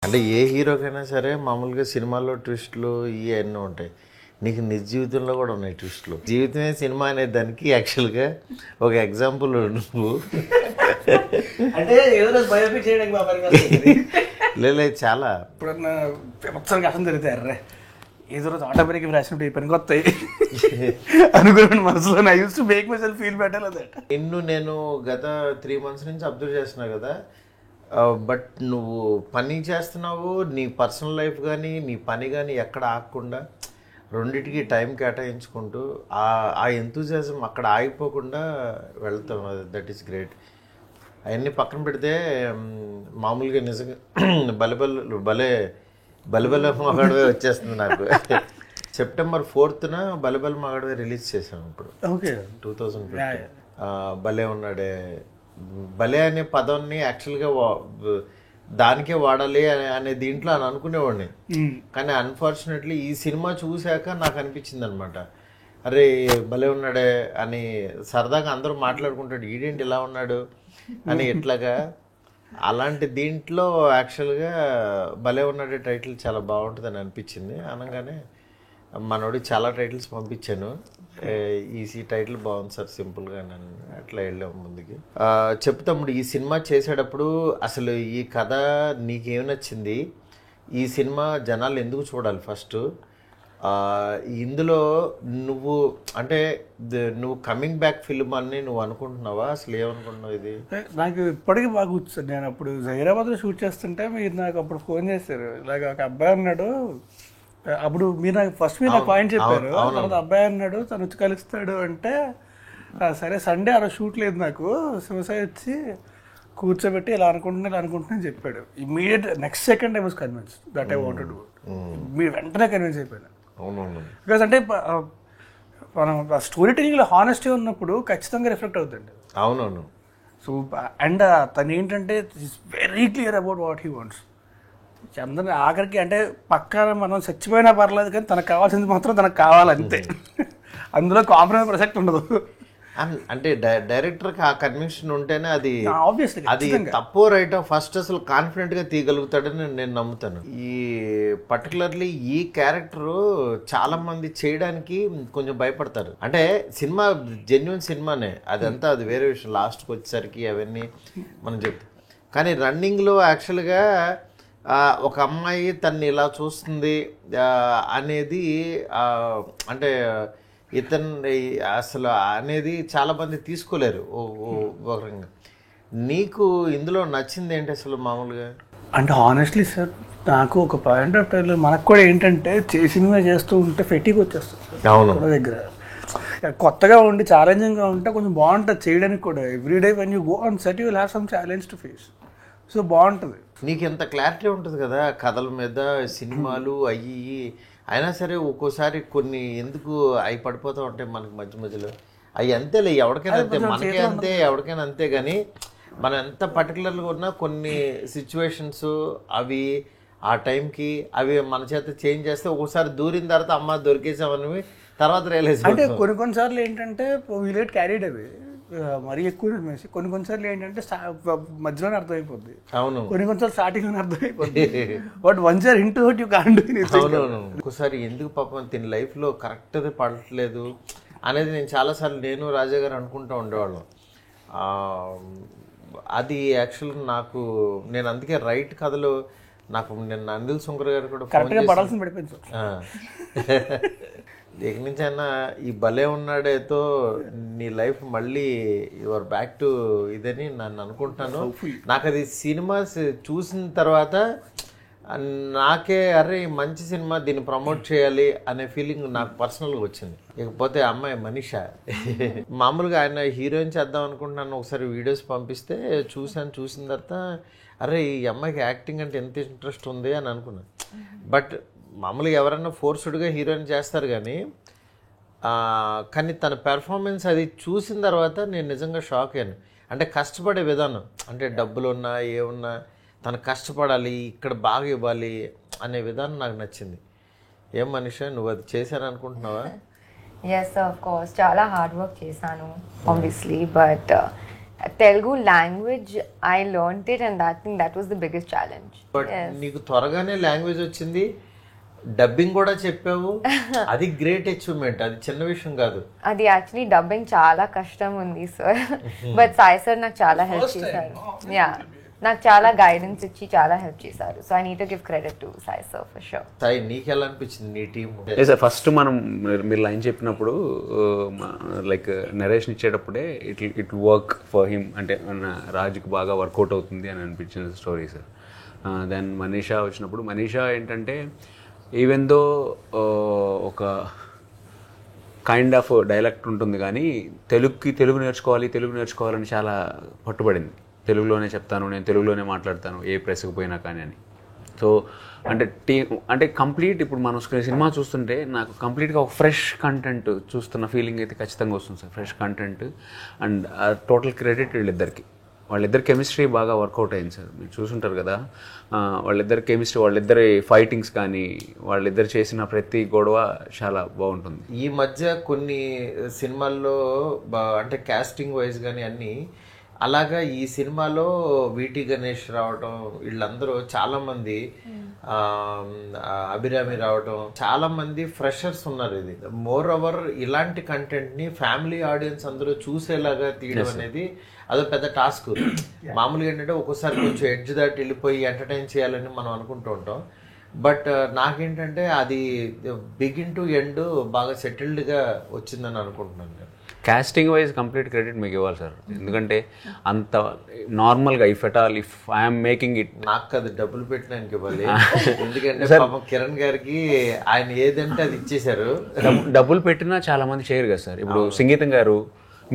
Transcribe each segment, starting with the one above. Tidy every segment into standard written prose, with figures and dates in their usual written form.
అంటే ఏ హీరోకైనా సరే మామూలుగా సినిమాల్లో ట్విస్టులు ఇవన్నీ ఉంటాయి. నీకు నిజ జీవితంలో కూడా ఉన్నాయి ట్విస్టులు. జీవితమే సినిమా అనే దానికి యాక్చువల్గా ఒక ఎగ్జాంపుల్ నువ్వు. అంటే ఏదో బయోపిక్ చేయడానికి మా పని లేదు చాలా ఇప్పుడన్నా ఒకసారి కష్టం జరుగుతాయి. ఏదో రోజు ఆటోమేటిక్ రాసినప్పుడు ఈ పనికి వస్తాయి అనుకున్నాను మనసులో. I use to make my self feel better that. నిన్ను నేను గత 3 months నుంచి అబ్జర్వ్ చేస్తున్నా కదా. బట్ నువ్వు పని చేస్తున్నావు, నీ పర్సనల్ లైఫ్ కానీ నీ పని కానీ ఎక్కడ ఆగకుండా రెండింటికి టైం కేటాయించుకుంటూ ఆ ఎంతూజియాజం అక్కడ ఆగిపోకుండా వెళ్తాం. That is great. అవన్నీ పక్కన పెడితే మామూలుగా నిజంగా బలెబల మగాడివే వచ్చేస్తుంది నాకు. September 4th బలెబల మగాడివే రిలీజ్ చేశాను ఇప్పుడు. ఓకే 2015. భలే ఉన్నాడే. భలే అనే పదాన్ని యాక్చువల్గా దానికే వాడాలి అనే దీంట్లో అని అనుకునేవాడిని. కానీ అన్ఫార్చునేట్లీ ఈ సినిమా చూశాక నాకు అనిపించింది అనమాట, అరే భలే ఉన్నాడే అని. సరదాగా అందరూ మాట్లాడుకుంటాడు, ఈడేంటి ఇలా ఉన్నాడు అని ఎట్లాగా. అలాంటి దీంట్లో యాక్చువల్గా భలే ఉన్నాడే టైటిల్ చాలా బాగుంటుందని అనిపించింది. అనగానే మనోడి చాలా టైటిల్స్ పంపించాను. ఈ టైటిల్ బాగుంది సార్ సింపుల్గా నన్ను అట్లా వెళ్ళాము ముందుకి. చెప్తాము ఈ సినిమా చేసేటప్పుడు అసలు ఈ కథ నీకేమి నచ్చింది, ఈ సినిమా జనాలు ఎందుకు చూడాలి ఫస్ట్, ఇందులో నువ్వు అంటే నువ్వు కమింగ్ బ్యాక్ ఫిల్మ్ అని నువ్వు అనుకుంటున్నావా, అసలు ఏమనుకుంటున్నావు? ఇది నాకు ఇప్పటికీ బాగా కూర్చొని, నేను అప్పుడు హైదరాబాద్లో షూట్ చేస్తుంటే మీరు నాకు అప్పుడు ఫోన్ చేశారు, ఇలాగ ఒక అబ్బాయి అన్నాడు. అప్పుడు మీరు నాకు ఫస్ట్ మీరు నాకు పాయింట్ చెప్పారు, తర్వాత అబ్బాయి అన్నాడు తను వచ్చి కలుస్తాడు అంటే, సరే సండే ఆ రోజు షూట్ లేదు నాకు, శివసాయి వచ్చి కూర్చోబెట్టి ఇలా అనుకుంటున్నా చెప్పాడు. Immediate next second I was convince that I wanted to. మీరు వెంటనే కన్విన్స్ అయిపోయాను. బికాస్ అంటే మనం స్టోరీ టెలింగ్లో హానెస్టీ ఉన్నప్పుడు ఖచ్చితంగా రిఫ్లెక్ట్ అవుతుంది. అవునవును. సో అండ్ తను ఏంటంటే is very clear about what he wants. Chandan ఆఖరికి అంటే పక్కన మనం చచ్చిపోయినా పర్లేదు కానీ తనకు కావాల్సింది మాత్రం తనకు కావాలంతే. అందులో కాంప్రమైజ్ ప్రసక్తి ఉండదు. అంటే డైరెక్టర్కి ఆ కన్విక్షన్ ఉంటేనే అది అది తప్పో రైటో ఫస్ట్ అసలు కాన్ఫిడెంట్గా తీయగలుగుతాడని నేను నమ్ముతాను. ఈ పర్టికులర్లీ ఈ క్యారెక్టరు చాలా మంది చేయడానికి కొంచెం భయపడతారు. అంటే సినిమా జెన్యున్ సినిమానే అదంతా, అది వేరే విషయం. లాస్ట్కి వచ్చేసరికి అవన్నీ మనం చెప్తాం. కానీ రన్నింగ్లో యాక్చువల్గా ఒక అమ్మాయి తన్ని ఇలా చూస్తుంది అనేది అంటే ఇతను అసలు అనేది చాలా మంది తీసుకోలేరు ఒక రకంగా. నీకు ఇందులో నచ్చింది ఏంటి అసలు మామూలుగా? అంటే హానెస్ట్లీ సార్ నాకు ఒక పాయింట్ ఆఫ్ టైంలో మనకు కూడా ఏంటంటే సినిమా చేస్తూ ఉంటే ఫెటీకి వచ్చేస్తుంది. అవును, దగ్గర కొత్తగా ఉండి ఛాలెంజింగ్గా ఉంటే కొంచెం బాగుంటుంది చేయడానికి కూడా. Everyday when you go on set you will have some challenge to face. So బాగుంటుంది. నీకు ఎంత క్లారిటీ ఉంటుంది కదా కథల మీద, సినిమాలు అయ్యి. అయినా సరే ఒక్కోసారి కొన్ని ఎందుకు అవి పడిపోతూ ఉంటాయి మనకి మధ్య మధ్యలో. అవి అంతేలే, ఎవరికైనా అంతే, మనకే అంతే, ఎవరికైనా అంతే. కానీ మనం ఎంత పర్టికులర్గా ఉన్నా కొన్ని సిచ్యువేషన్స్ అవి ఆ టైంకి అవి మన చేత చేంజ్ చేస్తే ఒక్కోసారి దూరిన తర్వాత అమ్మ దొరికేసామని తర్వాత రియలైజ్. అంటే కొన్నిసార్లు ఏంటంటే వీలేట్ క్యారీడ్ అవి మరీ ఎక్కువ కొన్నిసార్లు ఏంటంటే మధ్యలోనే అర్థమైపోద్ది. అవును, కొన్నిసార్లు స్టార్టింగ్లోనే అర్థమైపోద్ది. But once you're into it you can't do anything. అవునవును. ఒక్కోసారి ఎందుకు పాపం తిని లైఫ్లో కరెక్ట్గా పడట్లేదు అనేది నేను చాలాసార్లు నేను రాజా గారు అనుకుంటూ ఉండేవాళ్ళం. అది యాక్చువల్గా నాకు నేను అందుకే రైట్ కథలో నాకు నిన్న అనిల్ సుంకర్ గారు కూడా కరెక్ట్గా పడాల్సిన పడిపోయింది. ఇక నుంచి అయినా ఈ భలే ఉన్నాడేతో నీ లైఫ్ మళ్ళీ యువర్ బ్యాక్ టు ఇదని నన్ను అనుకుంటాను. నాకు అది సినిమాస్ చూసిన తర్వాత నాకే అరే మంచి సినిమా, దీన్ని ప్రమోట్ చేయాలి అనే ఫీలింగ్ నాకు పర్సనల్గా వచ్చింది. ఇకపోతే అమ్మాయి మనీషా మామూలుగా ఆయన హీరోయిన్ చేద్దాం అనుకుంటున్నాను. ఒకసారి వీడియోస్ పంపిస్తే చూసిన తర్వాత అరే ఈ అమ్మాయికి యాక్టింగ్ అంటే ఎంత ఇంట్రెస్ట్ ఉంది అని అనుకున్నాను. బట్ మామూలుగా ఎవరన్నా ఫోర్స్డ్గా హీరోయిన్ చేస్తారు కానీ తన పెర్ఫార్మెన్స్ అది చూసిన తర్వాత నేను నిజంగా షాక్ అయ్యాను. అంటే కష్టపడే విధానం, అంటే డబ్బులు ఉన్నా ఏమున్నా తను కష్టపడాలి, ఇక్కడ బాగా ఇవ్వాలి అనే విధానం నాకు నచ్చింది. ఏం మనీషా నువ్వు అది చేశారనుకుంటున్నావా? ఎస్ ఆఫ్ కోర్స్ చాలా హార్డ్ వర్క్ చేశాను obviously. But Telugu language, I learned it, and I think that was the biggest challenge. But నీకు త్వరగానే లాంగ్వేజ్ వచ్చింది, డబ్బింగ్ కూడా చెప్పావు, అది గ్రేట్ అచీవ్మెంట్, అది చిన్న విషయం కాదు. అది యాక్చువల్లీ డబ్బింగ్ చాలా కష్టం ఉంది సార్, బట్ సాయి సార్ నాకు చాలా హెల్ప్ చేశారు. యా, నాకు చాలా గైడెన్స్ ఇచ్చి చాలా హెల్ప్ చేశారు. So I need to give credit to Sai sir for sure. Sai, నీకు ఎలా అనిపించింది నీ టీమ్? సార్ ఫస్ట్ మనం మీరు లైన్ చెప్పినప్పుడు లైక్ నరేషన్ ఇచ్చేటప్పుడే ఇట్ వర్క్ ఫర్ హిమ్, అంటే రాజుకి బాగా వర్కౌట్ అవుతుంది అని అనిపించిన స్టోరీ సార్. దెన్ మనీషా వచ్చినప్పుడు, మనీషా ఏంటంటే ఈవెన్ దో ఒక కైండ్ ఆఫ్ డైలెక్ట్ ఉంటుంది కానీ తెలుగు నేర్చుకోవాలని చాలా పట్టుబడింది. తెలుగులోనే చెప్తాను, నేను తెలుగులోనే మాట్లాడతాను ఏ ప్రెస్కి పోయినా కానీ అని. సో అంటే కంప్లీట్ ఇప్పుడు మనం సినిమా చూస్తుంటే నాకు కంప్లీట్గా ఒక ఫ్రెష్ కంటెంట్ చూస్తున్న ఫీలింగ్ అయితే ఖచ్చితంగా వస్తుంది sir. Fresh content and total credit వాళ్ళిద్దరి కెమిస్ట్రీ బాగా వర్కౌట్ అయింది సార్. మీరు చూసుంటారు కదా, వాళ్ళిద్దరి కెమిస్ట్రీ, వాళ్ళిద్దరి ఫైటింగ్స్ కానీ, వాళ్ళిద్దరు చేసిన ప్రతి గొడవ చాలా బాగుంటుంది. ఈ మధ్య కొన్ని సినిమాల్లో అంటే కాస్టింగ్ వైజ్ కానీ అన్నీ అలాగా, ఈ సినిమాలో వీటి గణేష్ రావటం, వీళ్ళందరూ చాలామంది, అభిరామి రావటం, చాలామంది ఫ్రెషర్స్ ఉన్నారు. ఇది మోర్ ఓవర్ ఇలాంటి కంటెంట్ని ఫ్యామిలీ ఆడియన్స్ అందరూ చూసేలాగా తీయడం అనేది అదో పెద్ద టాస్క్. మామూలుగా ఏంటంటే ఒక్కోసారి కొంచెం ఎడ్జ్ దాటి వెళ్ళిపోయి ఎంటర్టైన్ చేయాలని మనం అనుకుంటూ ఉంటాం. బట్ నాకేంటంటే అది బిగిన్ టు ఎండ్ బాగా సెటిల్డ్గా వచ్చిందని అనుకుంటున్నాను. కాస్టింగ్ వైజ్ కంప్లీట్ క్రెడిట్ మీకు ఇవ్వాలి సార్, ఎందుకంటే అంత నార్మల్గా ఇఫ్ ఐఎమ్ మేకింగ్ ఇట్, నాకు అది డబ్బులు పెట్టినానికి ఇవ్వాలి. ఎందుకంటే పాపం కిరణ్ గారికి ఆయన ఏదంటే అది ఇచ్చేశారు. డబ్బులు పెట్టినా చాలా మంది చేయరు కదా సార్. ఇప్పుడు సంగీతం గారు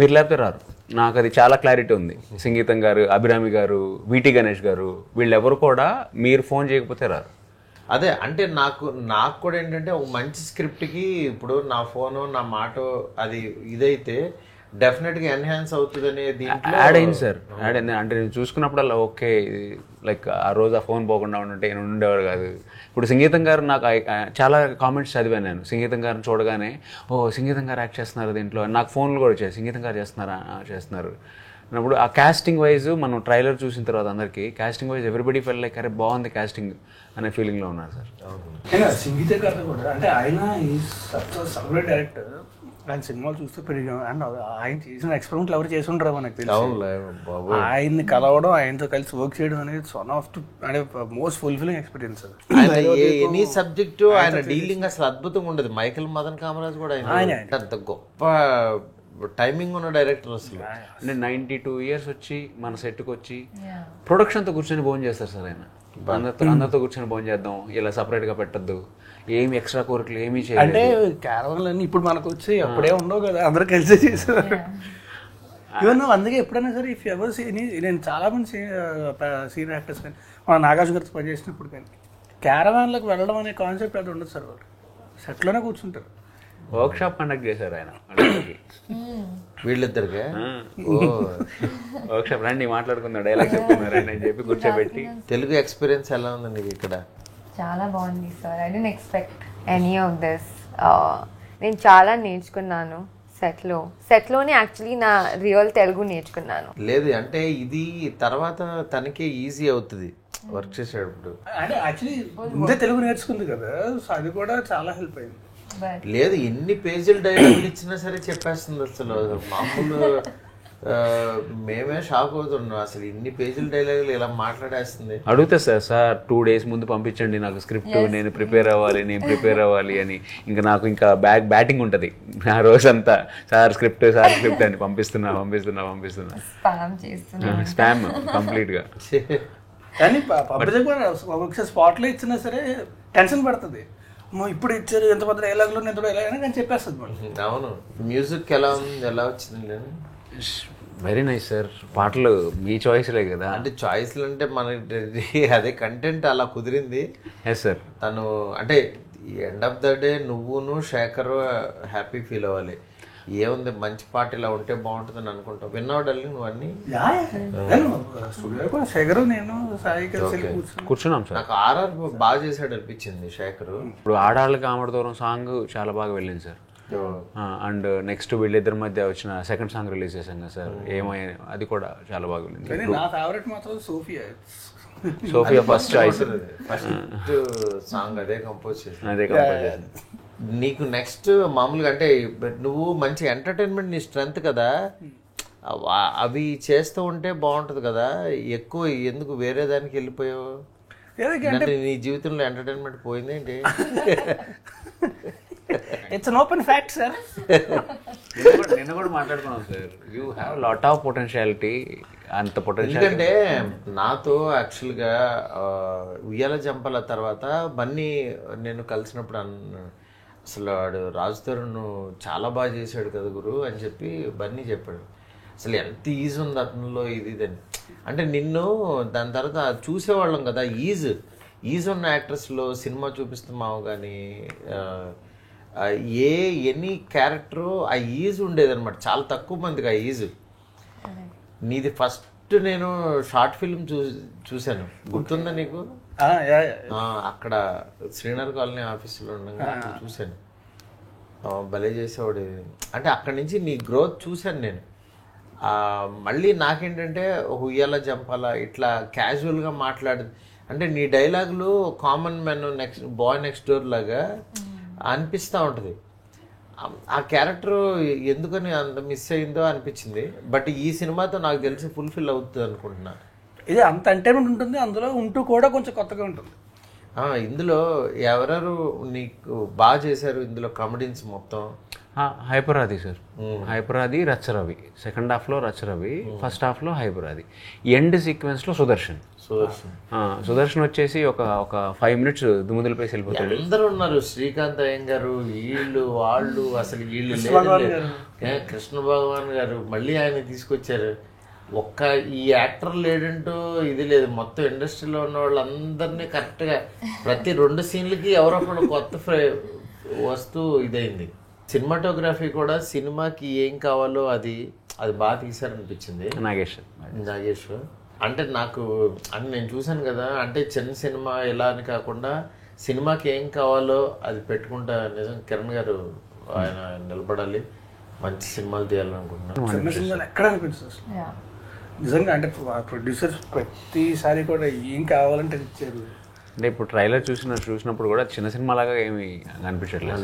మీరు లేకపోతే రారు, నాకు అది చాలా క్లారిటీ ఉంది. సంగీతం గారు, అభిరామి గారు, వీటి గణేష్ గారు, వీళ్ళెవరు కూడా మీరు ఫోన్ చేయకపోతే రారు. అదే అంటే నాకు కూడా ఏంటంటే ఒక మంచి స్క్రిప్ట్కి ఇప్పుడు నా ఫోను నా మాట అది ఇదైతే డెఫినెట్గా ఎన్హాన్స్ అవుతుంది అనే దీంట్లో యాడ్ అయింది సార్. యాడ్ అయింది అంటే నేను చూసుకున్నప్పుడల్లా ఓకే, లైక్ ఆ రోజు ఆ ఫోన్ పోకుండా ఉంటే నేను ఉండేవాడు కాదు. ఇప్పుడు సంగీతం గారు నాకు చాలా కామెంట్స్ చదివాను నేను. సంగీతం గారిని చూడగానే సంగీతం గారు యాక్ట్ చేస్తున్నారు దీంట్లో, నాకు ఫోన్లు కూడా వచ్చాయి, సంగీతం గారు చేస్తున్నారు అన్నప్పుడు ఆ కాస్టింగ్ వైజ్ మనం ట్రైలర్ చూసిన తర్వాత అందరికీ కాస్టింగ్ వైజ్ ఎవ్రీబడి ఫెల్ లైక్ అరే బాగుంది కాస్టింగ్ అనే ఫీలింగ్లో ఉన్నారు సార్. సంగీత గారు కూడా అంటే ఆయన సపరేట్ డైరెక్టర్, ఆయన సినిమాలు చూస్తూ పెరిగాం. అండ్ ఆయన చేసిన ఎక్స్పెరిమెంట్లు ఎవరు చేసి ఉంటారో మనకు తెలుసు. ఆయన్ని కలవడం, ఆయనతో కలిసి వర్క్ చేయడం అనేది వన్ ఆఫ్ అంటే most fulfilling experience. Any subject ఆయన డీలింగ్ అసలు అద్భుతంగా ఉండదు. మైకేల్ మదన్ కామరాజ్ కూడా ఆయన అంత గొప్ప టైమింగ్ ఉన్న డైరెక్టర్ అసలు. అంటే 92 years వచ్చి మన సెట్కి వచ్చి ప్రొడక్షన్తో కూర్చొని భోజనం చేస్తారు సార్. ఆయన అందరితో కూర్చొని భోజనం చేద్దాం, ఇలా సపరేట్గా పెట్టద్దు, ఏమి ఎక్స్ట్రా కోరికలు ఏమీ చేయాలి. అంటే క్యారవాన్లు అన్నీ ఇప్పుడు మనకు వచ్చి అప్పుడే ఉండవు కదా, అందరూ కలిసే చేసేవారు. ఈవెన్ అందుకే ఎప్పుడైనా సరే ఇఫ్ ఎవర్ నేను చాలా మంది సీనియర్ యాక్టర్స్ కానీ మన నాగార్జున గారితో పనిచేసినప్పుడు కానీ క్యారవాన్లకు వెళ్ళడం అనే కాన్సెప్ట్ అది ఉండదు సార్. వాళ్ళు సెట్లోనే కూర్చుంటారు. వర్క్ షాప్ కండక్ట్ చేశారు ఆయన వీళ్ళిద్దరికి. వర్క్ షాప్ రండి మాట్లాడుకుందాం, డైలాగ్ చెప్తున్నారండి అని చెప్పి కూర్చోబెట్టి. తెలుగు ఎక్స్పీరియన్స్ ఎలా ఉందండి ఇక్కడ? చాలా బాగుంది sir. I don't expect any of this. నేను చాలా నేర్చుకున్నాను సెట్లోనే యాక్చువల్లీ నా రియల్ తెలుగు నేర్చుకున్నాను. లేదు అంటే ఇది తర్వాత తనకే ఈజీ అవుతుంది వర్క్ చేసేటప్పుడు. అంటే యాక్చువల్లీ ముందే తెలుగు నేర్చుకుంది కదా, సో అది కూడా చాలా హెల్ప్ అయింది. లేదు ఎన్ని పేజీలు డైలాగులు ఇచ్చినా సరే చెప్పేస్తుంది అసలు. మామూలు మేమే షాక్ అవుతున్నాం, అసలు ఇన్ని పేజీల డైలాగులు ఇలా మాట్లాడేస్తుంది. అడుగుతా సార్ 2 days ముందు పంపించండి నాకు స్క్రిప్ట్, నేను ప్రిపేర్ అవ్వాలి అని. ఇంకా బ్యాటింగ్ ఉంటుంది ఆ రోజంతా, సార్ స్క్రిప్ట్ అని పంపిస్తున్నా స్పామ్ కంప్లీట్గా. కానీ ఒకసారి స్పాట్లో ఇచ్చినా సరే టెన్షన్ పడుతుంది, ఇప్పుడు ఇచ్చారు ఎంత పెద్ద డైలాగులు నేను చెప్పేస్తుంది మళ్ళీ. అవును. మ్యూజిక్ ఎలా వచ్చింది? Very nice sir. పాటలు మీ చాయిస్లే కదా. అంటే చాయిస్లు అంటే మనకి అదే కంటెంట్ అలా కుదిరింది. Yes sir. తను అంటే ఎండ్ ఆఫ్ ద డే నువ్వును శేఖర్ హ్యాపీ ఫీల్ అవ్వాలి. ఏముంది మంచి పాట ఇలా ఉంటే బాగుంటుందని అనుకుంటావు. విన్నావు డార్లింగ్ నువ్వు అన్ని? శేఖర్ నేను కూర్చున్నాం సార్. నాకు ఆర్ఆర్ బాగా చేశాడు అనిపించింది శేఖర్. ఇప్పుడు ఆడాళ్ళకి ఆమడ దూరం సాంగ్ చాలా బాగా వెళ్ళింది సార్. అండ్ నెక్స్ట్ వీళ్ళిద్దరి మధ్య వచ్చిన సెకండ్ సాంగ్ రిలీజ్ చేశాం కదా సార్, ఏమై అది కూడా చాలా బాగుంది. కానీ నా ఫేవరెట్ మాత్రం Sophia. Sophia first choice, first song అదే కంపోజ్ చేసి. అదే కంపోజ్. నీకు నెక్స్ట్ మామూలుగా అంటే నువ్వు మంచి ఎంటర్టైన్మెంట్ నీ స్ట్రెంత్ కదా, అవి చేస్తూ ఉంటే బాగుంటుంది కదా, ఎక్కువ ఎందుకు వేరే దానికి వెళ్ళిపోయావు? అంటే నీ జీవితంలో ఎంటర్టైన్మెంట్ పోయిందేంటి? It's an open fact sir. నిన్న కూడా మాట్లాడుకున్నాం sir, you have lot of potentiality. అంత పొటెన్షియల్ ఎందుకంటే నాతో యాక్చువల్గా ఉయ్యాల జంపల తర్వాత బన్నీ నేను కలిసినప్పుడు అసలు వాడు రాజు తరుణ్ చాలా బాగా చేశాడు కదా గురు అని చెప్పి బన్నీ చెప్పాడు. అసలు ఎంత ఈజీ ఉంది అతనిలో ఇది అని. అంటే నిన్ను దాని తర్వాత చూసేవాళ్ళం కదా, ఈజ్ ఉన్న యాక్ట్రెస్లో సినిమా చూపిస్తున్నావు కానీ ఎనీ క్యారెక్టరు ఆ ఈజ్ ఉండేదన్నమాట. చాలా తక్కువ మందికి ఆ ఈజ్. నీది ఫస్ట్ నేను షార్ట్ ఫిల్మ్ చూశాను, గుర్తుందా నీకు? అక్కడ శ్రీనగర్ కాలనీ ఆఫీసులో ఉండగా చూశాను. భలే చేసేవాడు. అంటే అక్కడి నుంచి నీ గ్రోత్ చూశాను నేను. మళ్ళీ నాకేంటంటే ఉయ్యాల జంపాల ఇట్లా క్యాజువల్గా మాట్లాడు అంటే నీ డైలాగులు common man next boy next door లాగా అనిపిస్తూ ఉంటుంది. ఆ క్యారెక్టర్ ఎందుకని అంత మిస్ అయిందో అనిపించింది. బట్ ఈ సినిమాతో నాకు తెలిసి ఫుల్ఫిల్ అవుతుంది అనుకుంటున్నా. ఇది అంత ఎంటర్టైన్మెంట్ ఉంటుంది, అందులో ఉంటూ కూడా కొంచెం కొత్తగా ఉంటుంది. ఇందులో ఎవరెవరు నీకు బాగా చేశారు ఇందులో కామెడీన్స్ మొత్తం? హైపరాది సార్, హైపరాది, రచ్చరవి. సెకండ్ హాఫ్లో రచ్చరవి, ఫస్ట్ హాఫ్లో హైపరాది. ఎండ్ సీక్వెన్స్లో సుదర్శన్ వచ్చేసి ఒక 5 minutes దుమ్ముదులపై వెళ్ళిపోతాడు. అందరూ ఉన్నారు, శ్రీకాంత్ అయ్యంగారు, వీళ్ళు వాళ్ళు, అసలు వీళ్ళు కృష్ణ భగవాన్ గారు మళ్ళీ ఆయన తీసుకొచ్చారు. ఒక్క ఈ యాక్టర్ లేడంటూ ఇది లేదు. మొత్తం ఇండస్ట్రీలో ఉన్న వాళ్ళందరినీ కరెక్ట్గా ప్రతి 2 సీన్లకి ఎవరో ఒకరు కొత్త వస్తూ ఇదైంది. సినిమాటోగ్రఫీ కూడా సినిమాకి ఏం కావాలో అది బాగా తీశారనిపించింది. నాగేష్ అంటే నాకు అంటే నేను చూశాను కదా, అంటే చిన్న సినిమా ఎలా అని కాకుండా సినిమాకి ఏం కావాలో అది పెట్టుకుంటా. నిజం కిరణ్ గారు ఆయన నిలబడాలి, మంచి సినిమాలు తీయాలనుకుంటున్నాను. చిన్న సినిమాలు ఎక్కడ అనిపించదు నిజంగా. అంటే ప్రొడ్యూసర్స్ ప్రతిసారి కూడా ఏం కావాలంటే ఇచ్చారు. అంటే ఇప్పుడు ట్రైలర్ చూసినప్పుడు కూడా చిన్న సినిమా లాగా ఏమి అనిపించట్లేదు.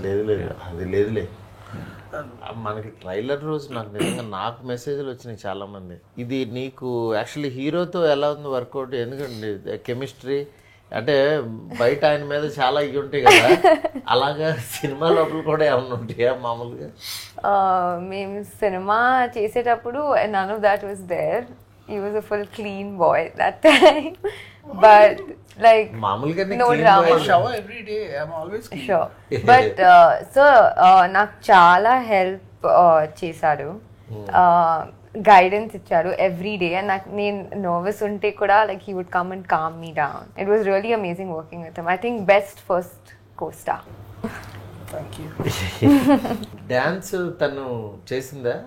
లేదులే మనకి ట్రైలర్ రోజు నాకు మెసేజ్లు వచ్చినాయి చాలా మంది. ఇది నీకు యాక్చువల్లీ హీరోతో ఎలా ఉంది వర్కౌట్? ఎందుకంటే కెమిస్ట్రీ అంటే బయట ఆయన మీద చాలా ఇవి ఉంటాయి కదా, అలాగా సినిమా లోపల కూడా ఏమన్నా ఉంటాయా మామూలుగా? మేము సినిమా చేసేటప్పుడు none of that was there. He was a full clean boy that time. But like మామూలుగా no drama. Shower every day. I'm always clean. Sure. But so నాకు చాలా హెల్ప్ చేశారు, గైడెన్స్ ఇచ్చారు ఎవ్రీ డే. అండ్ నాకు నేను nervous ఉంటే కూడా like he would come and calm me down. It was really amazing working with him. I think best first costar. Thank you. Dance తను చేసిందా?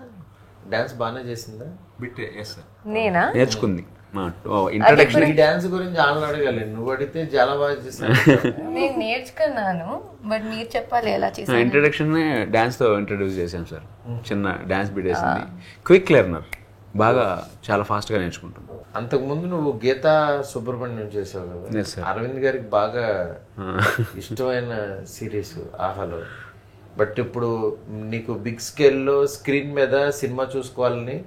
డాన్స్ బాగానే చేసిందా? నేనా నేర్చుకుంది. ఇంట్రడక్షన్ ఈ డాన్స్ గురించి ఆమెను అడగాలి, నువ్వు అడిగితే చాలా బాగా చేస్తాను. నేను నేర్చుకున్నాను, బట్ మీరు చెప్పాలి ఎలా చేశాను. ఇంట్రడక్షన్ డాన్స్తో ఇంట్రడ్యూస్ చేశాను సార్. చిన్న డాన్స్ బీట్ వేసింది. క్విక్ లెర్నర్, బాగా చాలా ఫాస్ట్గా నేర్చుకుంటాను. అంతకుముందు నువ్వు గీతా సుబ్రహ్మణ్యం చేసావు కదా, అరవింద్ గారికి బాగా ఇష్టమైన సిరీస్ ఆహాలో. బట్ ఇప్పుడు నీకు బిగ్ స్కేల్లో స్క్రీన్ మీద సినిమా చూసుకోవాలని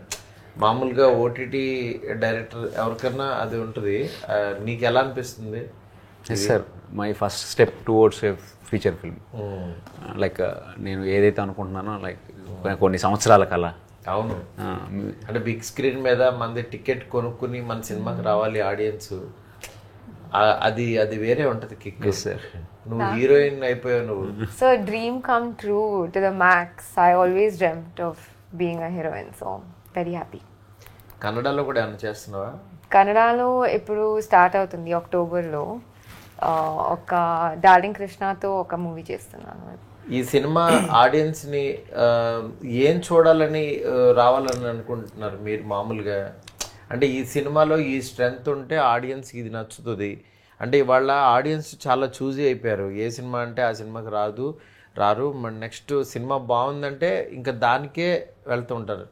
మామూలుగా ఓటీటీ డైరెక్టర్ ఎవరికన్నా అది ఉంటుంది. నీకు ఎలా అనిపిస్తుంది? Sir my first step towards a feature film. Like నేను ఏదైతే అనుకుంటున్నానో లైక్ కొన్ని సంవత్సరాల కల. అవును, అంటే బిగ్ స్క్రీన్ మీద మనది టికెట్ కొనుక్కుని మన సినిమాకి రావాలి ఆడియన్స్, అది వేరే ఉంటుంది కిక్. సార్ నువ్వు హీరోయిన్ అయిపోయావు నువ్వు. So dream come true to the max. I always dreamed of being a heroine. So very happy. కన్నడలో కూడా ఏమైనా చేస్తున్నావా? కన్నడలో ఇప్పుడు స్టార్ట్ అవుతుంది అక్టోబర్లో. ఒక డార్లింగ్ కృష్ణతో ఒక మూవీ చేస్తున్నాను. ఈ సినిమా ఆడియన్స్ని ఏం చూడాలని రావాలని అనుకుంటున్నారు మీరు మామూలుగా? అంటే ఈ సినిమాలో ఈ స్ట్రెంగ్త్ ఉంటే ఆడియన్స్కి ఇది నచ్చుతుంది అంటే ఇవాళ ఆడియన్స్ చాలా చూజీ అయిపోయారు. ఏ సినిమా అంటే ఆ సినిమాకి రాదు, రారు. నెక్స్ట్ సినిమా బాగుందంటే ఇంకా దానికే వెళ్తూ ఉంటారు.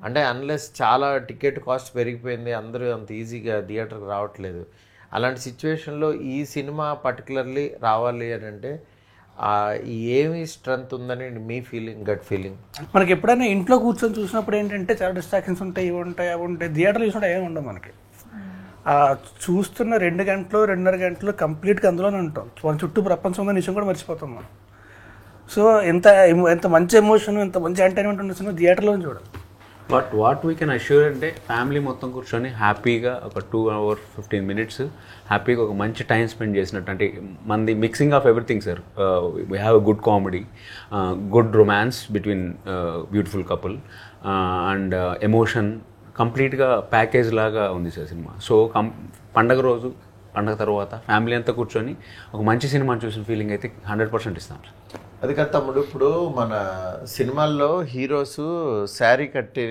అంటే అన్లెస్ చాలా టికెట్ కాస్ట్ పెరిగిపోయింది, అందరూ అంత ఈజీగా థియేటర్కి రావట్లేదు. అలాంటి సిచ్యువేషన్లో ఈ సినిమా పర్టికులర్లీ రావాలి అని అంటే ఏమి స్ట్రెంత్ ఉందని మీ ఫీలింగ్, గట్ ఫీలింగ్? మనకి ఎప్పుడైనా ఇంట్లో కూర్చొని చూసినప్పుడు ఏంటంటే చాలా డిస్ట్రాక్షన్స్ ఉంటాయి, ఇవి ఉంటాయి, అవి ఉంటాయి. థియేటర్లో చూసినప్పుడు ఏమి ఉండవు మనకి. చూస్తున్న 2 గంటలు 2.5 గంటలు కంప్లీట్గా అందులోనే ఉంటాం. మన చుట్టూ ప్రపంచం ఉందని విషయం కూడా మర్చిపోతాం మనం. సో ఎంత మంచి ఎమోషన్, ఎంత మంచి ఎంటర్టైన్మెంట్ ఉన్న సినిమా థియేటర్లో చూడాలి. But what we can assure అంటే ఫ్యామిలీ మొత్తం కూర్చొని హ్యాపీగా ఒక 2 hours 15 minutes హ్యాపీగా ఒక మంచి టైం స్పెండ్ చేసినట్టు. అంటే మనది mixing of everything sir. We have a good comedy, good romance between beautiful couple and emotion, కంప్లీట్గా ప్యాకేజ్ లాగా ఉంది సార్ సినిమా. సో పండగ రోజు, పండగ తర్వాత ఫ్యామిలీ అంతా కూర్చొని ఒక మంచి సినిమాని చూసిన ఫీలింగ్ అయితే 100% ఇస్తాం సార్. అది కదా తమ్ముడు, ఇప్పుడు మన సినిమాల్లో హీరోస్ శారీ కట్టే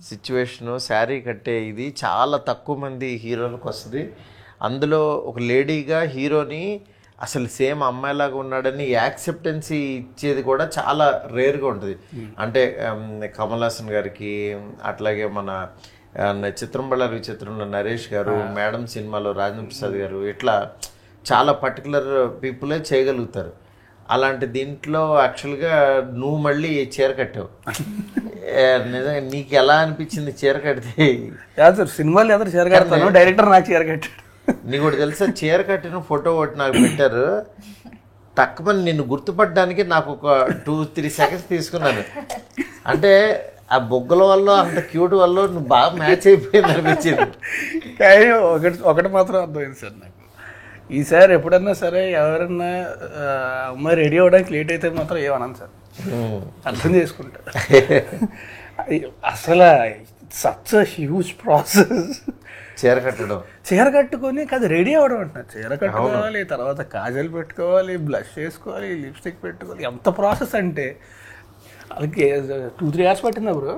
సిచ్యువేషను, శారీ కట్టే ఇది చాలా తక్కువ మంది హీరోలకు వస్తుంది. అందులో ఒక లేడీగా హీరోని అసలు సేమ్ అమ్మాయిలాగా ఉన్నాడని యాక్సెప్టెన్సీ ఇచ్చేది కూడా చాలా రేర్గా ఉంటుంది. అంటే కమల్ హాసన్ గారికి, అట్లాగే మన చిత్రం బళ్ళారి విచిత్రంలో నరేష్ గారు, మేడం సినిమాలో రాజేంద్ర ప్రసాద్ గారు, ఇట్లా చాలా పర్టికులర్ పీపులే చేయగలుగుతారు. అలాంటి దీంట్లో యాక్చువల్గా నువ్వు మళ్ళీ చీర కట్టావు. నిజంగా నీకు ఎలా అనిపించింది చీర కడితే? సార్ సినిమాలు ఎదురు చీర కడతాను, డైరెక్టర్ నాకు చీర కట్టాడు. నీకు ఒకటి తెలుసా, చీర కట్టిన ఫోటో ఒకటి నాకు పెట్టారు. తక్కువని నిన్ను గుర్తుపట్టడానికి నాకు ఒక 2-3 seconds తీసుకున్నాను. అంటే ఆ బొగ్గల వల్ల, అంత క్యూట్ వల్ల నువ్వు బాగా మ్యాచ్ అయిపోయింది అనిపించింది. కానీ ఒకటి మాత్రం అర్థమైంది సార్ నాకు, ఈసారి ఎప్పుడన్నా సరే ఎవరన్నా అమ్మాయి రెడీ అవ్వడానికి లేట్ అయితే మాత్రం ఏమన్నాను సార్, అర్థం చేసుకుంటా. అసలు సచ్ హ్యూజ్ ప్రాసెస్ చీర కట్టడం, చీర కట్టుకొని కాదు రెడీ అవ్వడం అంటున్నారు. చీర కట్టుకోవాలి, తర్వాత కాజల్ పెట్టుకోవాలి, బ్లష్ చేసుకోవాలి, లిప్స్టిక్ పెట్టుకోవాలి. ఎంత ప్రాసెస్ అంటే వాళ్ళకి 2-3 hours పట్టిందా బ్రో?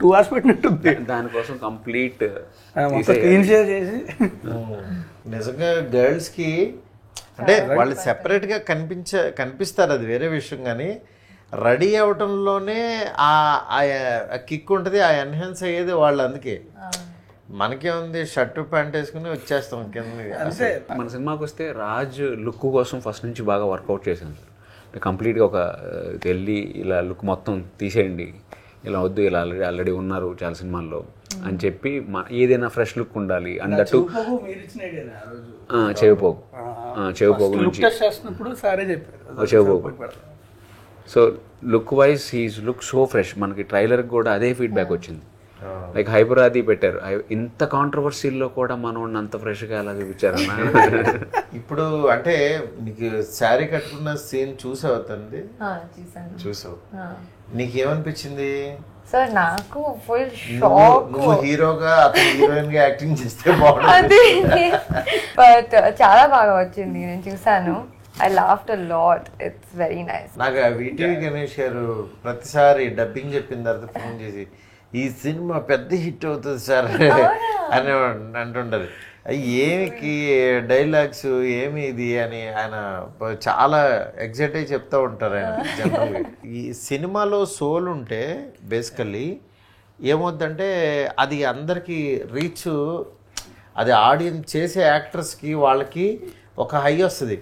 2 hours పెట్టినట్టుంది దానికోసం కంప్లీట్ క్లీన్ షేర్ చేసి. నిజంగా గర్ల్స్కి అంటే వాళ్ళు సెపరేట్గా కనిపిస్తారు, అది వేరే విషయం. కానీ రెడీ అవటంలోనే ఆ కిక్ ఉంటుంది, ఆ ఎన్హాన్స్ అయ్యేది వాళ్ళు. అందుకే మనకేముంది, షర్టు ప్యాంట్ వేసుకుని వచ్చేస్తాం కింద. అంతే. మన సినిమాకి వస్తే రాజ్ లుక్ కోసం ఫస్ట్ నుంచి బాగా వర్కౌట్ చేశాను సార్. కంప్లీట్గా ఒక వెళ్ళి ఇలా లుక్ మొత్తం తీసేయండి, ఇలా వద్దు, ఇలా ఆల్రెడీ ఉన్నారు చాలా సినిమాల్లో అని చెప్పి ఏదైనా ఫ్రెష్ లుక్ ఉండాలి అన్నట్టు. చెవిపోగు నుంచి చెవిపోగు. So look wise he's look so fresh. మనకి ట్రైలర్కి కూడా అదే ఫీడ్బ్యాక్ వచ్చింది. లైక్ హైపరాది పెట్టారు, ఇంత కాంట్రవర్సీల్లో కూడా మనం అంత ఫ్రెష్గా ఎలా చూపించారన్నా. ఇప్పుడు అంటే నీకు శారీ కట్టుకున్న సీన్ చూసావు తండ్రి? చూసావు, నీకేమనిపించింది? సార్ నాకు ఫుల్ షాక్. నువ్వు హీరోగా, అతను హీరోయిన్ గా యాక్టింగ్ చేస్తే బాగుంటుంది. బట్ చాలా బాగా వచ్చింది, నేను చూసాను. I laughed a lot. It's very nice. నాకు వీటీవీ గణేష్ గారు ప్రతిసారి డబ్బింగ్ చెప్పిన తర్వాత ఫోన్ చేసి ఈ సినిమా పెద్ద హిట్ అవుతుంది సార్ అని అంటుంటారు. ఏమికి డైలాగ్స్ ఏమి ఇది అని ఆయన చాలా ఎగ్జైట్ అయ్యి చెప్తూ ఉంటారు ఆయన జనరల్గా. ఈ సినిమాలో సోల్ ఉంటే బేసికల్లీ ఏమవుద్దంటే అది అందరికీ రీచ్, అది ఆడియన్స్ చేసే యాక్టర్స్కి వాళ్ళకి ఒక హై వస్తుంది.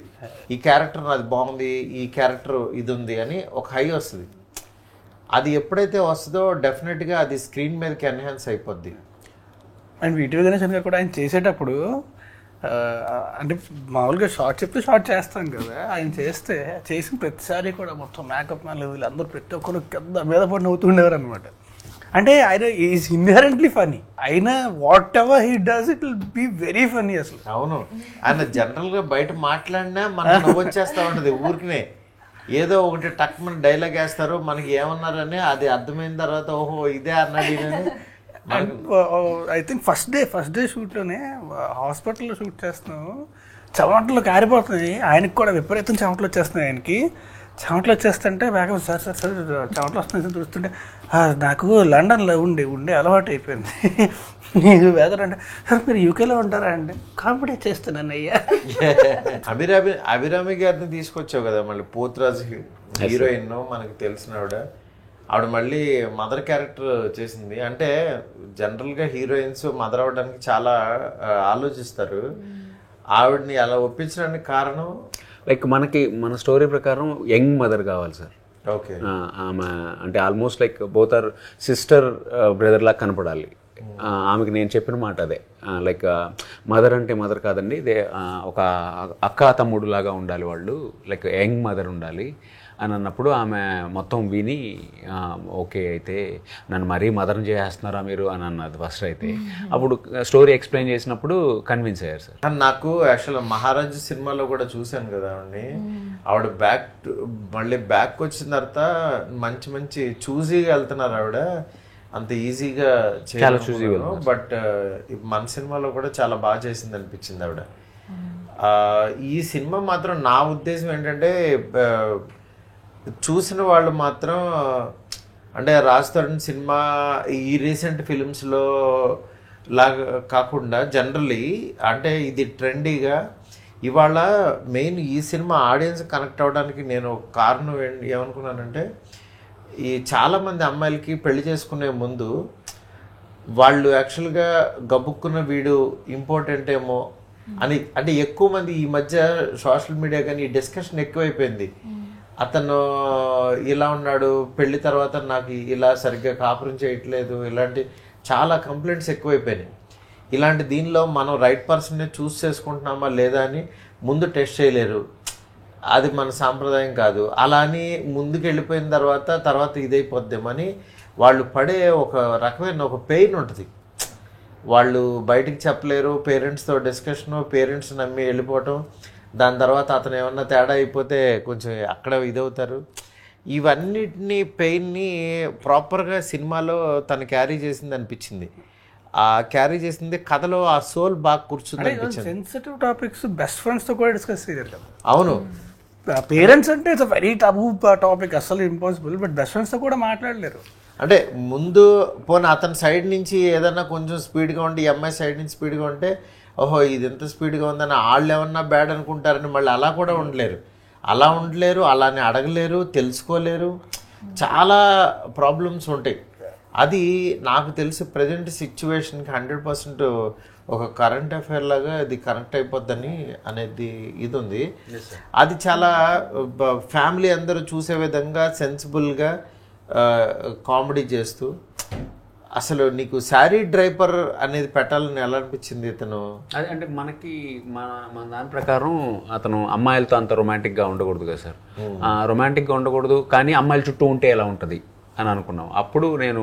ఈ క్యారెక్టర్ నాది బాగుంది, ఈ క్యారెక్టర్ ఇది ఉంది అని ఒక హై వస్తుంది. అది ఎప్పుడైతే వస్తుందో డెఫినెట్గా అది స్క్రీన్ మీదకి ఎన్హాన్స్ అయిపోద్ది. అండ్ వీటీవీ గణేశన్ గారు కూడా ఆయన చేసేటప్పుడు అంటే మామూలుగా షార్ట్ చెప్తే షార్ట్ చేస్తాం కదా, ఆయన చేసిన ప్రతిసారి కూడా మొత్తం మేకప్ మ్యాన్ వీళ్ళందరూ ప్రతి ఒక్కరు కింద మీద పడి నవ్వుతుండేవారు అనమాట. అంటే ఆయన ఈజ్ ఇన్హెరెంట్లీ ఫనీ. అయినా whatever he does it will be very funny అసలు. అవును, ఆయన జనరల్గా బయట మాట్లాడినా మనం నవ్వొచ్చేస్తా ఉంటుంది. ఊరికినే ఏదో ఒకటి టక్ మన డైలాగ్ వేస్తారు, మనకి ఏమన్నారని అది అర్థమైన తర్వాత ఓహో ఇదే అన్నాడు. ఐ థింక్ ఫస్ట్ డే షూట్లోనే హాస్పిటల్లో షూట్ చేస్తున్నాము, చెమటలు కారిపోతున్నాయి. ఆయనకి కూడా విపరీతం చెమటలు వచ్చేస్తున్నాయి ఆయనకి. చెమటలు వచ్చేస్తుంటే బ్యాగ్ సార్ సార్ సార్ చెమటలు వస్తుంది చూస్తుంటే నాకు లండన్లో ఉండే అలవాటు అయిపోయింది. నేను వెదర్ అంటే సార్ మీరు యూకేలో ఉంటారా అంటే కామెడీ చేస్తున్నాను అయ్యా. అభిరామి గారిని తీసుకొచ్చావు కదా మళ్ళీ, పోతురాజు హీరోయిన్ మనకు తెలిసిన ఆవిడ మళ్ళీ మదర్ క్యారెక్టర్ చేసింది. అంటే జనరల్గా హీరోయిన్స్ మదర్ అవ్వడానికి చాలా ఆలోచిస్తారు. ఆవిడని అలా ఒప్పించడానికి కారణం లైక్ మన స్టోరీ ప్రకారం యంగ్ మదర్ కావాలి సార్. ఓకే. ఆమె అంటే almost like both are sister brother లాగా కనపడాలి. ఆమెకి నేను చెప్పిన మాట అదే, లైక్ మదర్ అంటే మదర్ కాదండి, ఇదే ఒక అక్క తమ్ముడు లాగా ఉండాలి వాళ్ళు, లైక్ యంగ్ మదర్ ఉండాలి అని అన్నప్పుడు ఆమె మొత్తం విని ఓకే అయితే నన్ను మరీ మదర్ని చేస్తున్నారా మీరు అని అన్నది ఫస్ట్. అయితే అప్పుడు స్టోరీ ఎక్స్ప్లెయిన్ చేసినప్పుడు కన్విన్స్ అయ్యారు సార్. కానీ నాకు యాక్చువల్ మహారాజు సినిమాలో కూడా చూశాను కదా ఆవిడని, ఆవిడ మళ్ళీ బ్యాక్ వచ్చిన తర్వాత మంచి మంచి చూజీగా వెళ్తున్నారు ఆవిడ, అంత ఈజీగా చాలా చూజీగా. బట్ మన సినిమాలో కూడా చాలా బాగా చేసింది అనిపించింది ఆవిడ. ఈ సినిమా మాత్రం నా ఉద్దేశం ఏంటంటే చూసిన వాళ్ళు మాత్రం అంటే రాజ్ తరుణ్ సినిమా ఈ రీసెంట్ ఫిలిమ్స్లో లాగా కాకుండా జనరల్లీ అంటే ఇది ట్రెండీగా ఇవాళ మెయిన్ ఈ సినిమా ఆడియన్స్ కనెక్ట్ అవ్వడానికి నేను కారణం ఏమనుకున్నానంటే, ఈ చాలామంది అమ్మాయిలకి పెళ్లి చేసుకునే ముందు వాళ్ళు యాక్చువల్గా గబుక్కున్న వీడు ఇంపార్టెంట్ ఏమో అని, అంటే ఎక్కువ మంది ఈ మధ్య సోషల్ మీడియా కానీ ఈ డిస్కషన్ ఎక్కువైపోయింది. అతను ఇలా ఉన్నాడు, పెళ్లి తర్వాత నాకు ఇలా సరిగ్గా కాపురం చేయట్లేదు, ఇలాంటి చాలా కంప్లైంట్స్ ఎక్కువైపోయినాయి. ఇలాంటి దీనిలో మనం రైట్ పర్సన్ని చూస్ చేసుకుంటున్నామా లేదా అని ముందు టెస్ట్ చేయలేరు, అది మన సాంప్రదాయం కాదు. అలా అని ముందుకు వెళ్ళిపోయిన తర్వాత ఇదైపోద్దామని వాళ్ళు పడే ఒక రకమైన ఒక పెయిన్ ఉంటుంది. వాళ్ళు బయటికి చెప్పలేరు, పేరెంట్స్తో డిస్కషను, పేరెంట్స్ నమ్మి వెళ్ళిపోవటం, దాని తర్వాత అతను ఏమన్నా తేడా అయిపోతే కొంచెం అక్కడ ఇదవుతారు. ఇవన్నిటినీ పెయిన్ని ప్రాపర్గా సినిమాలో తను క్యారీ చేసింది అనిపించింది. ఆ క్యారీ చేసింది కథలో ఆ సోల్ బాగా కూర్చుంది అనిపించింది. సెన్సిటివ్ టాపిక్స్ బెస్ట్ ఫ్రెండ్స్తో కూడా డిస్కస్ చేయరు కదా. అవును, పేరెంట్స్ అంటే ఇట్స్ వెరీ టబూ టాపిక్, అసలు ఇంపాసిబుల్. బట్ బెస్ట్ ఫ్రెండ్స్తో కూడా మాట్లాడలేరు. అంటే ముందు పోనీ అతని సైడ్ నుంచి ఏదన్నా కొంచెం స్పీడ్గా ఉండి ఈ అమ్మాయి సైడ్ నుంచి స్పీడ్గా ఉంటే ఓహో ఇది ఎంత స్పీడ్గా ఉందని వాళ్ళు ఏమన్నా బ్యాడ్ అనుకుంటారని మళ్ళీ అలా కూడా ఉండలేరు, అలానే అడగలేరు, తెలుసుకోలేరు, చాలా ప్రాబ్లమ్స్ ఉంటాయి. అది నాకు తెలిసి ప్రజెంట్ సిచ్యువేషన్కి 100% ఒక కరెంట్ అఫైర్ లాగా అది కనెక్ట్ అయిపోద్దని అనేది ఇది ఉంది. అది చాలా ఫ్యామిలీ అందరూ చూసే విధంగా సెన్సిబుల్గా కామెడీ చేస్తూ, అసలు నీకు శారీ డ్రైపర్ అనేది పెట్టాలని ఎలా అనిపించింది ఇతను? అదే అంటే మన దాని ప్రకారం అతను అమ్మాయిలతో అంత రొమాంటిక్గా ఉండకూడదు కదా సార్. రొమాంటిక్గా ఉండకూడదు, కానీ అమ్మాయిల చుట్టూ ఉంటే ఎలా ఉంటుంది అని అనుకున్నాం. అప్పుడు నేను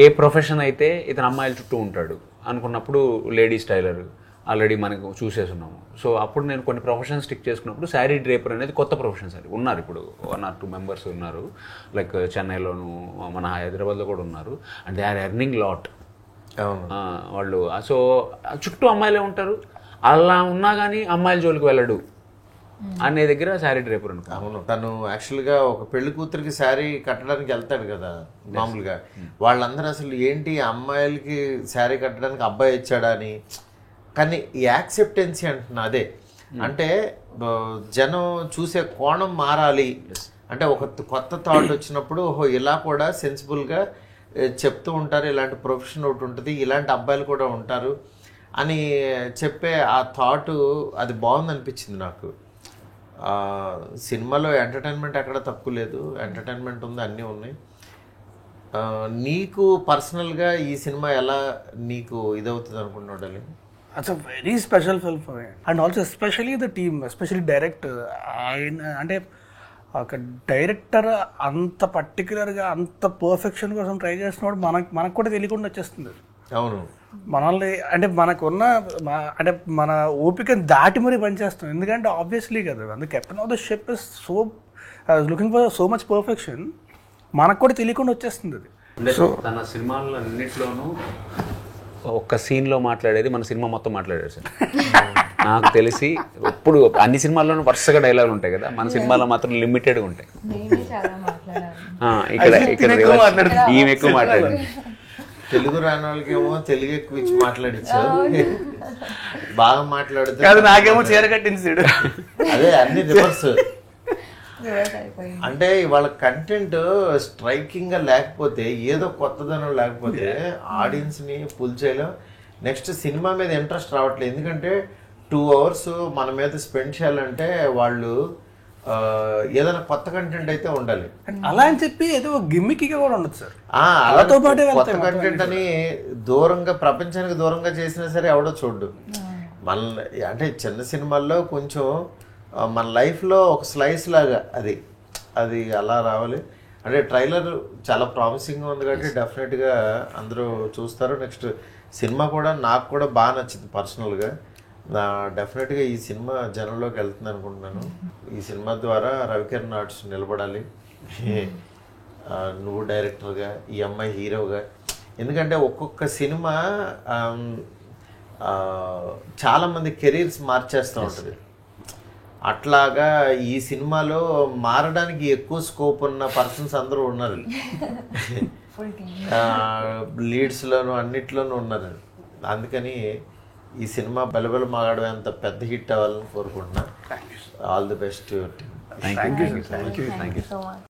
ఏ ప్రొఫెషన్ అయితే ఇతను అమ్మాయిల చుట్టూ ఉంటాడు అనుకున్నప్పుడు లేడీస్ టైలర్ ఆల్రెడీ మనకు చూసేస్తున్నాము. సో అప్పుడు నేను కొన్ని ప్రొఫెషన్ స్టిక్ చేసుకున్నప్పుడు శారీ డ్రేపర్ అనేది కొత్త ప్రొఫెషన్ సార్. ఉన్నారు ఇప్పుడు 1 or 2 మెంబర్స్ ఉన్నారు, లైక్ చెన్నైలోను మన హైదరాబాద్లో కూడా ఉన్నారు. And they are earning lot వాళ్ళు. సో చుట్టూ అమ్మాయిలే ఉంటారు, అలా ఉన్నా కానీ అమ్మాయిల జోలికి వెళ్ళడు అనే దగ్గర శారీ డ్రేపర్ అనుకో. అవును, తను యాక్చువల్గా ఒక పెళ్లి కూతురికి శారీ కట్టడానికి వెళ్తాడు కదా మామూలుగా. వాళ్ళందరూ అసలు ఏంటి అమ్మాయిలకి శారీ కట్టడానికి అబ్బాయి ఇచ్చాడా అని. కానీ ఈ యాక్సెప్టెన్సీ అంటున్నా అదే, అంటే జనం చూసే కోణం మారాలి. అంటే ఒక కొత్త థాట్ వచ్చినప్పుడు ఓహో ఇలా కూడా సెన్సిబుల్గా చెప్తూ ఉంటారు, ఇలాంటి ప్రొఫెషన్ ఒకటి ఉంటుంది, ఇలాంటి అబ్బాయిలు కూడా ఉంటారు అని చెప్పే ఆ థాట్ అది బాగుంది అనిపించింది నాకు. సినిమాలో ఎంటర్టైన్మెంట్ ఎక్కడ తక్కువ లేదు, ఎంటర్టైన్మెంట్ ఉంది, అన్నీ ఉన్నాయి. నీకు పర్సనల్గా ఈ సినిమా ఎలా నీకు ఇదవుతుంది అనుకుంటున్నావు darling? It's a very special film for me. And also especially the team, especially director. అంటే ఒక డైరెక్టర్ అంత పర్టికులర్గా అంత పర్ఫెక్షన్ కోసం ట్రై చేస్తున్నప్పుడు మనకు కూడా తెలియకుండా వచ్చేస్తుంది. అవును, మనల్ని అంటే మనకున్న అంటే మన ఓపికను దాటి మరీ పనిచేస్తాం. ఎందుకంటే ఆబ్వియస్లీ కదా, అందుకే captain of the ship is so looking for so much perfection, మనకు కూడా తెలియకుండా వచ్చేస్తుంది అది. సో తన సినిమాల్లో అన్నింటిలోనూ ఒక్క సీన్లో మాట్లాడేది మన సినిమా మొత్తం మాట్లాడారు సార్. నాకు తెలిసి ఇప్పుడు అన్ని సినిమాల్లోనూ వరుసగా డైలాగులు ఉంటాయి కదా, మన సినిమాలో మాత్రం లిమిటెడ్గా ఉంటాయి. నేనే చాలా మాట్లాడాను. ఇక్కడ ఈమె ఎక్కువ మాట్లాడింది. తెలుగు రాని వాళ్ళకేమో తెలుగు ఎక్కువ ఇచ్చి మాట్లాడించారు, బాగా మాట్లాడితే కాదు నాకేమో చీర కట్టించాడు. అదే అన్ని రివర్స్. అంటే వాళ్ళ కంటెంట్ స్ట్రైకింగ్ గా లేకపోతే, ఏదో కొత్తదనం లేకపోతే ఆడియన్స్ ని పుల్ చేయలేం. నెక్స్ట్ సినిమా మీద ఇంట్రెస్ట్ రావట్లేదు. ఎందుకంటే 2 hours మన మీద స్పెండ్ చేయాలంటే వాళ్ళు ఏదైనా కొత్త కంటెంట్ అయితే ఉండాలి. అలా అని చెప్పి ఏదో గిమ్మిక్గా కూడా ఉండదు సార్. అలాతో పాటు కొత్త కంటెంట్ అని దూరంగా, ప్రపంచానికి దూరంగా చేసినా సరే ఎవడో చూడ్డు. మన అంటే చిన్న సినిమాల్లో కొంచెం మన లైఫ్లో ఒక స్లైస్ లాగా అది అలా రావాలి. అంటే ట్రైలర్ చాలా ప్రామిసింగ్గా ఉంది కాబట్టి డెఫినెట్గా అందరూ చూస్తారు. నెక్స్ట్ సినిమా కూడా నాకు కూడా బాగా నచ్చింది పర్సనల్గా. డెఫినెట్గా ఈ సినిమా జనంలోకి వెళ్తుంది అనుకుంటున్నాను. ఈ సినిమా ద్వారా రవికిరణ్ ఆర్ట్స్ నిలబడాలి, నువ్వు డైరెక్టర్గా, ఈ అమ్మాయి హీరోగా. ఎందుకంటే ఒక్కొక్క సినిమా చాలామంది కెరీర్స్ మార్చేస్తూ ఉంటుంది. అట్లాగా ఈ సినిమాలో మారడానికి ఎక్కువ స్కోప్ ఉన్న పర్సన్స్ అందరూ ఉన్నారు. లీడ్స్లోను అన్నిట్లోనూ ఉన్నారు. అందుకని ఈ సినిమా బలబల మాగాడమే అంత పెద్ద హిట్ అవ్వాలని కోరుకుంటున్నా. All the best. Thank you.